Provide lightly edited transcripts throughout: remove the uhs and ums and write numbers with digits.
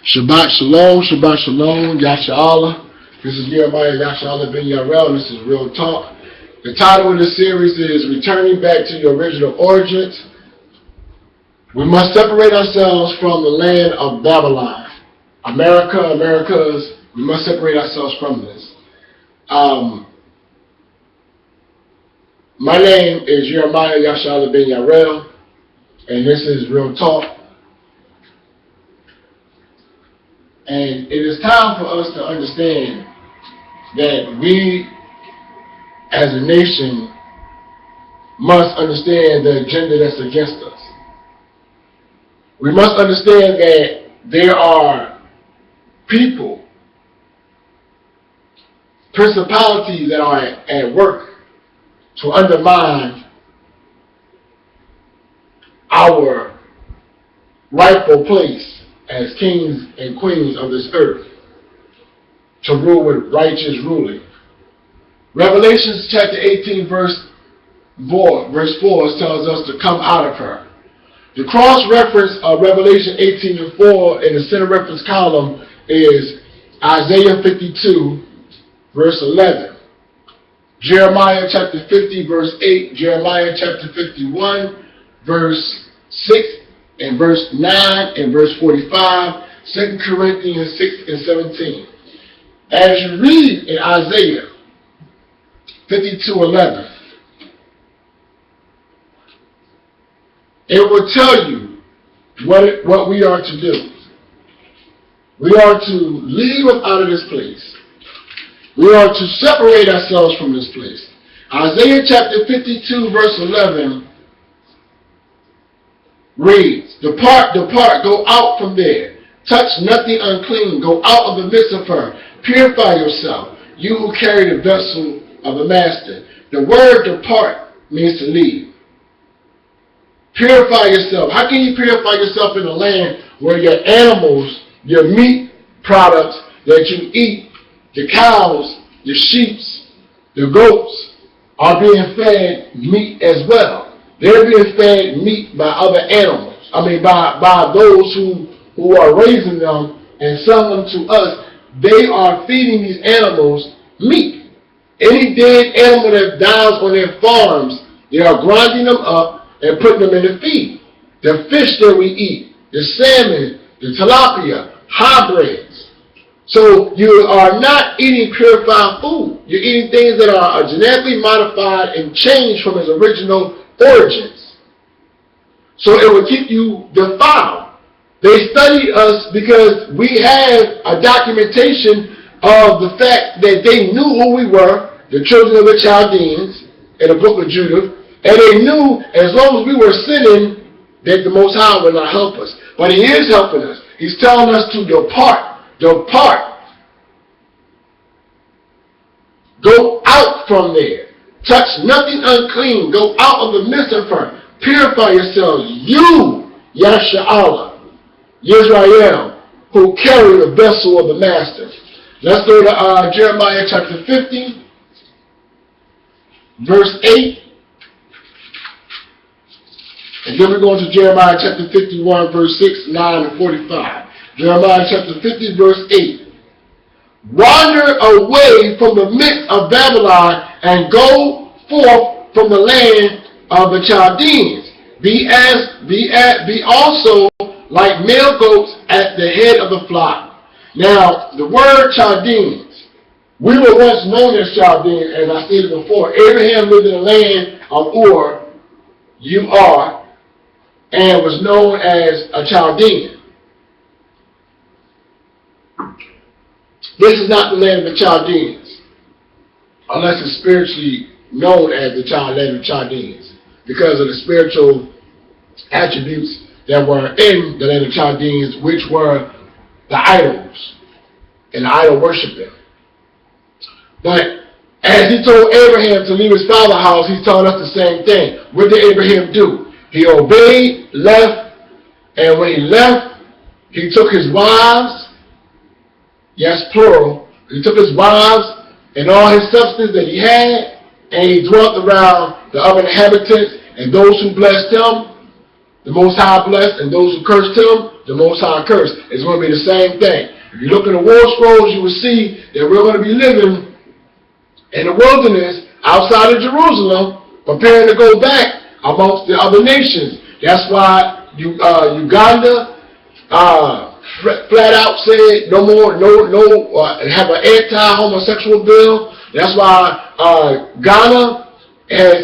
Shabbat Shalom, Shabbat Shalom, Yoshshaalia. This is Yermiyah, Yoshshaalia, Benyahrael, and this is Real Talk. The title of this series is Returning Back to Your Original Origins. We must separate ourselves from the land of Babylon. Americas, we must separate ourselves from this. My name is Yermiyah, Yoshshaalia, Benyahrael, and this is Real Talk. And it is time for us to understand that we, as a nation, must understand the agenda that's against us. We must understand that there are people, principalities that are at work to undermine our rightful place as kings and queens of this earth, to rule with righteous ruling. Revelation chapter 18 verse 4 tells us to come out of her. The cross-reference of Revelation 18 and 4 in the center reference column is Isaiah 52 verse 11. Jeremiah chapter 50 verse 8, Jeremiah chapter 51 verse 6 and verse 9 and verse 45, 2 Corinthians 6 and 17. As you read in Isaiah 52:11, it will tell you what we are to do. We are to leave us out of this place. We are to separate ourselves from this place. Isaiah chapter 52 verse 11 reads, Depart, depart, go out from there. Touch nothing unclean. Go out of the midst of her. Purify yourself, you who carry the vessel of the master. The word depart means to leave. Purify yourself. How can you purify yourself in a land where your animals, your meat products that you eat, the cows, the sheep, the goats, are being fed meat as well? They're being fed meat by other animals. By those who are raising them and selling them to us. They are feeding these animals meat. Any dead animal that dies on their farms, they are grinding them up and putting them in the feed. The fish that we eat, the salmon, the tilapia, hybrids. So you are not eating purified food. You're eating things that are genetically modified and changed from its original origins. So it will keep you defiled. They study us because we have a documentation of the fact that they knew who we were, the children of the Chaldeans, in the book of Judah, and they knew as long as we were sinning that the Most High would not help us. But He is helping us. He's telling us to depart. Depart. Go out from there. Touch nothing unclean. Go out of the midst of her. Purify yourselves. You, Yoshshaalia, Israel, who carry the vessel of the master. Let's go to Jeremiah chapter 50, verse 8. And then we're going to Jeremiah chapter 51, verse 6, 9, and 45. Jeremiah chapter 50, verse 8. Wander away from the midst of Babylon and go forth from the land of the Chaldeans. Be also like male goats at the head of the flock. Now, the word Chaldeans, we were once known as Chaldeans, as I stated before. Abraham lived in the land of Ur, U-R, and was known as a Chaldean. This is not the land of the Chaldeans, unless it's spiritually known as the land of the Chaldeans, because of the spiritual attributes that were in the land of Chaldeans, which were the idols and the idol worshiping. But as He told Abraham to leave his father's house, He's telling us the same thing. What did Abraham do? He obeyed, left, and when he left, he took his wives, yes, plural, he took his wives and all his substance that he had, and he dwelt around the other inhabitants, and those who blessed him, the Most High blessed, and those who cursed him, the Most High cursed. It's going to be the same thing. If you look in the war scrolls, you will see that we're going to be living in the wilderness outside of Jerusalem, preparing to go back amongst the other nations. That's why Uganda flat out said no more, have an anti-homosexual bill. That's why Ghana has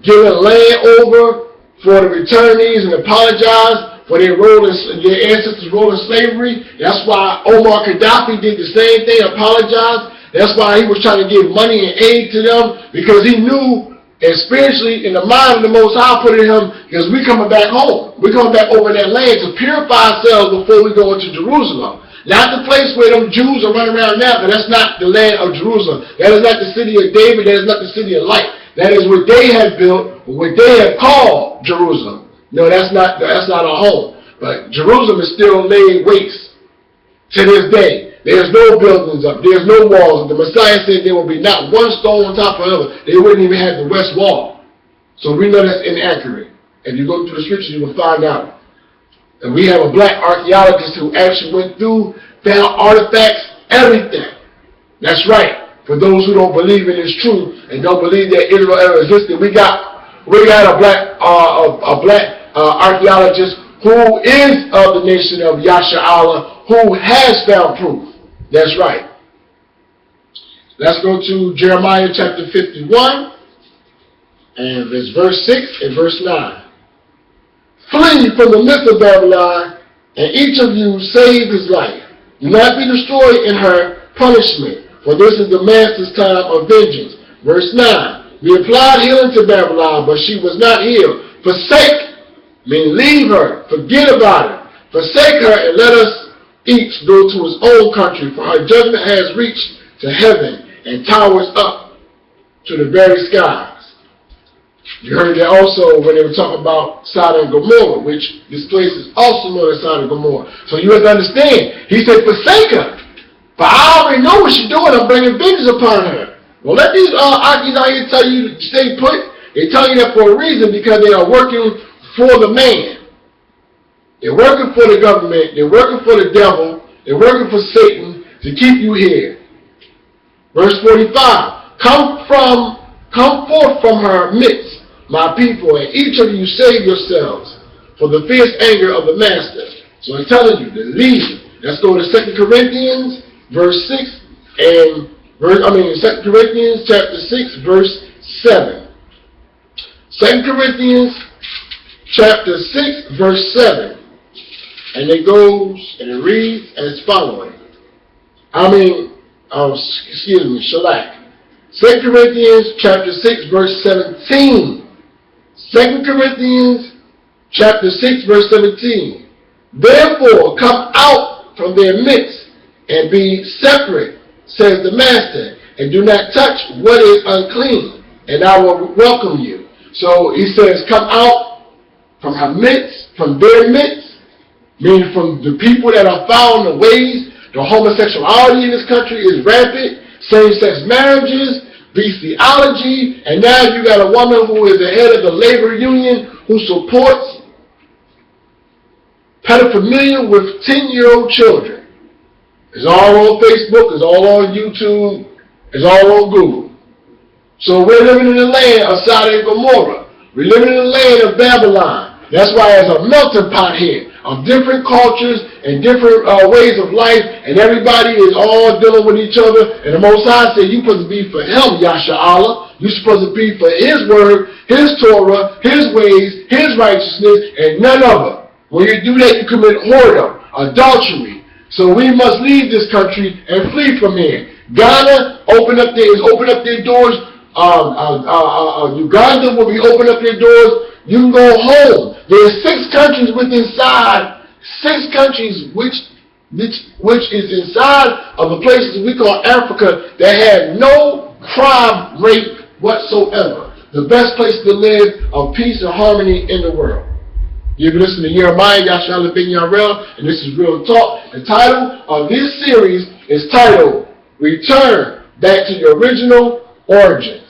given land over for the returnees and apologized for their ancestors' role in slavery. That's why Omar Gaddafi did the same thing, apologized. That's why he was trying to give money and aid to them, because he knew, and spiritually, in the mind of the Most High put in him, because we're coming back home. We're coming back over that land to purify ourselves before we go into Jerusalem. Not the place where them Jews are running around now, because that's not the land of Jerusalem. That is not the city of David. That is not the city of light. That is what they have built, what they have called Jerusalem. No, that's not our home. But Jerusalem is still laid waste to this day. There's no buildings up. There's no walls. The Messiah said there will be not one stone on top of another. They wouldn't even have the west wall. So we know that's inaccurate. If you go through the scriptures, you will find out. And we have a black archaeologist who actually went through, found artifacts, everything. That's right. For those who don't believe in this truth and don't believe that Israel ever existed, we got a black archaeologist who is of the nation of Yoshshaalia, who has found proof. That's right. Let's go to Jeremiah chapter 51, and it's verse 6 and verse 9. Flee from the midst of Babylon, and each of you save his life. Do not be destroyed in her punishment, for this is the master's time of vengeance. Verse 9. We applied healing to Babylon, but she was not healed. Forsake, mean leave her, forget about her. Forsake her and let us each go to his own country, for her judgment has reached to heaven and towers up to the very skies. You heard that also when they were talking about Sodom and Gomorrah, which this place is also known as Sodom and Gomorrah. So you have to understand, he said, forsake her. For I already know what she's doing. I'm bringing vengeance upon her. Well, let these Akis out here tell you to stay put. They tell you that for a reason, because they are working for the man. They're working for the government. They're working for the devil. They're working for Satan to keep you here. Verse 45. Come forth from her midst, my people, and each of you save yourselves for the fierce anger of the master. So I'm telling you to leave. Let's go to 2 Corinthians verse 6 and 2 Corinthians chapter 6 verse 7. 2 Corinthians chapter 6 verse 7. And it goes and it reads as following. Shalak. 2 Corinthians chapter 6 verse 17. 2 Corinthians chapter 6 verse 17. Therefore come out from their midst and be separate, says the master, and do not touch what is unclean, and I will welcome you. So he says, come out from her midst, from their midst, meaning from the people that are found in the ways. The homosexuality in this country is rampant, same-sex marriages, bestiality, and now you got a woman who is the head of the labor union who supports pedophilia with 10-year-old children. It's all on Facebook, it's all on YouTube, it's all on Google. So we're living in the land of Sodom and Gomorrah. We're living in the land of Babylon. That's why there's a melting pot here of different cultures and different ways of life, and everybody is all dealing with each other. And the Most High said, you're supposed to be for him, Yoshshaalia. You're supposed to be for his word, his Torah, his ways, his righteousness, and none of it. When you do that, you commit whoredom, adultery. So we must leave this country and flee from here. Ghana open up their doors. Uganda will be opening up their doors. You can go home. There's 6 countries which is inside of the places we call Africa that have no crime rate whatsoever. The best place to live of peace and harmony in the world. You've been listening to Yermiyah, Yoshshaalia, Benyahrael, and this is Real Talk. The title of this series is titled, Return Back to Your Original Origin.